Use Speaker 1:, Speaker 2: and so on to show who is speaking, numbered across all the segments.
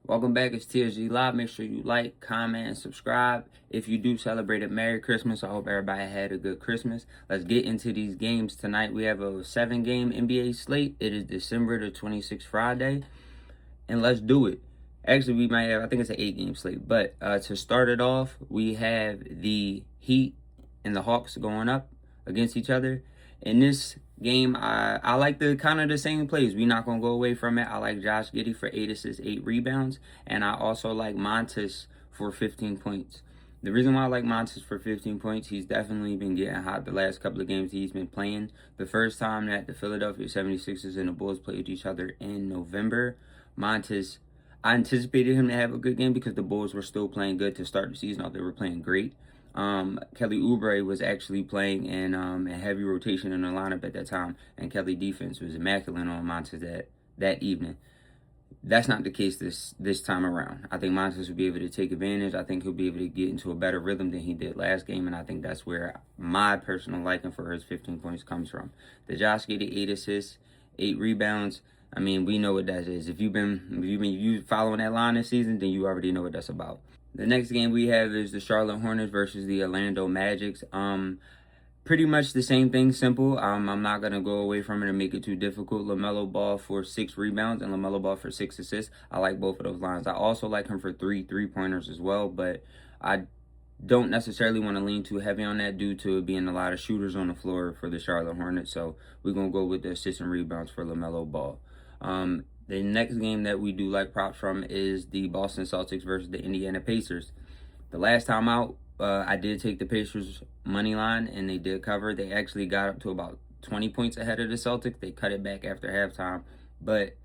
Speaker 1: Welcome back. It's TSG Live. Make sure you like, comment, and subscribe. If you do celebrate a Merry Christmas, I hope everybody had a good Christmas. Let's get into these games tonight. We have a 7-game NBA slate. It is December the 26th, Friday, and let's do it. Actually, we might have, I think it's an 8-game slate. But to start it off, we have the Heat and the Hawks going up against each other. In this game, I like the kind of the same plays. We're not going to go away from it. I like Josh Giddey for 8 assists, 8 rebounds. And I also like Montes for 15 points. The reason why I like Montes for 15 points, he's definitely been getting hot the last couple of games he's been playing. The first time that the Philadelphia 76ers and the Bulls played each other in November, Montes, I anticipated him to have a good game because the Bulls were still playing good to start the season off. They were playing great. Kelly Oubre was actually playing in a heavy rotation in the lineup at that time, and Kelly defense was immaculate on Montes that evening. That's not the case this time around. I think Montes will be able to take advantage. I think he'll be able to get into a better rhythm than he did last game, and I think that's where my personal liking for his 15 points comes from. The Josh Giddey 8 assists, 8 rebounds. I mean, we know what that is. If you've been following that line this season, then you already know what that's about. The next game we have is the Charlotte Hornets versus the Orlando Magic. Pretty much the same thing, simple. I'm not going to go away from it and make it too difficult. LaMelo Ball for 6 rebounds and LaMelo Ball for 6 assists. I like both of those lines. I also like him for 3 3-pointers as well, but I don't necessarily want to lean too heavy on that due to it being a lot of shooters on the floor for the Charlotte Hornets. So we're going to go with the assists and rebounds for LaMelo Ball. The next game that we do like props from is the Boston Celtics versus the Indiana Pacers. The last time out, I did take the Pacers money line, and they did cover. They actually got up to about 20 points ahead of the Celtics. They cut it back after halftime, but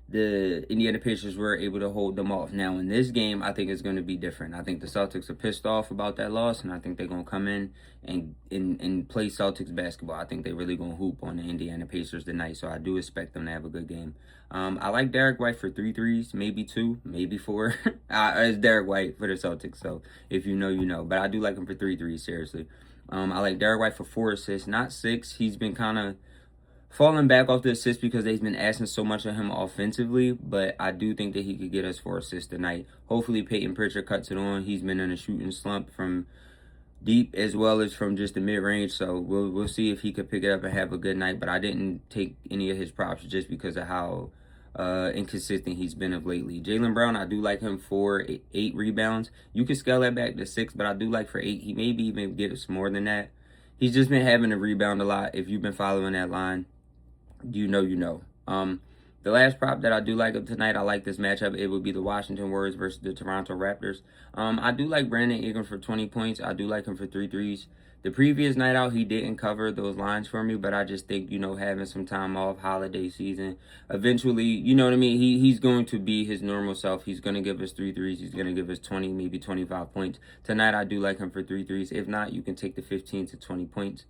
Speaker 1: the Indiana Pacers were able to hold them off. Now, in this game, I think it's going to be different. I think the Celtics are pissed off about that loss, and I think they're going to come in and play Celtics basketball. I think they're really going to hoop on the Indiana Pacers tonight, so I do expect them to have a good game. I like Derek White for 3 threes, maybe 2, maybe 4. It's Derek White for the Celtics, so if you know, you know. But I do like him for 3 threes, seriously. I like Derek White for 4 assists, not 6. He's been kind of falling back off the assists because they've been asking so much of him offensively, but I do think that he could get us 4 assists tonight. Hopefully Peyton Pritchard cuts it on. He's been in a shooting slump from deep as well as from just the mid-range, so we'll see if he could pick it up and have a good night, but I didn't take any of his props just because of how inconsistent he's been of lately. Jaylen Brown, I do like him for 8 rebounds. You can scale that back to 6, but I do like for 8. He maybe even get us more than that. He's just been having to rebound a lot. If you've been following that line, you know. The last prop that I do like of tonight, I like this matchup. It would be the Washington Warriors versus the Toronto Raptors. I do like Brandon Ingram for 20 points. I do like him for 3 threes. The previous night out, he didn't cover those lines for me, but I just think, having some time off, holiday season, eventually, you know what I mean? He's going to be his normal self. He's going to give us 3 threes. He's going to give us 20, maybe 25 points. Tonight, I do like him for 3 threes. If not, you can take the 15 to 20 points,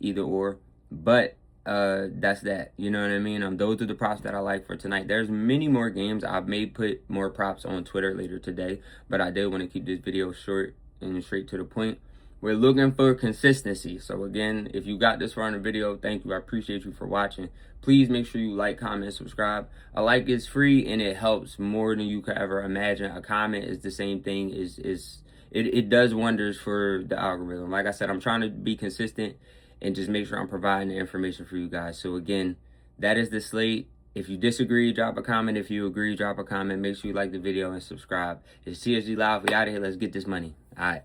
Speaker 1: either or. But that's that. You know what I mean? Those are the props that I like for tonight. There's many more games. I may put more props on Twitter later today, but I did want to keep this video short and straight to the point. We're looking for consistency. So again, if you got this far in the video, thank you. I appreciate you for watching. Please make sure you like, comment, subscribe. A like is free and it helps more than you could ever imagine. A comment is the same thing. It does wonders for the algorithm. Like I said, I'm trying to be consistent and just make sure I'm providing the information for you guys. So again, that is the slate. If you disagree, drop a comment. If you agree, drop a comment. Make sure you like the video and subscribe. It's TSG Live. We out of here. Let's get this money. All right.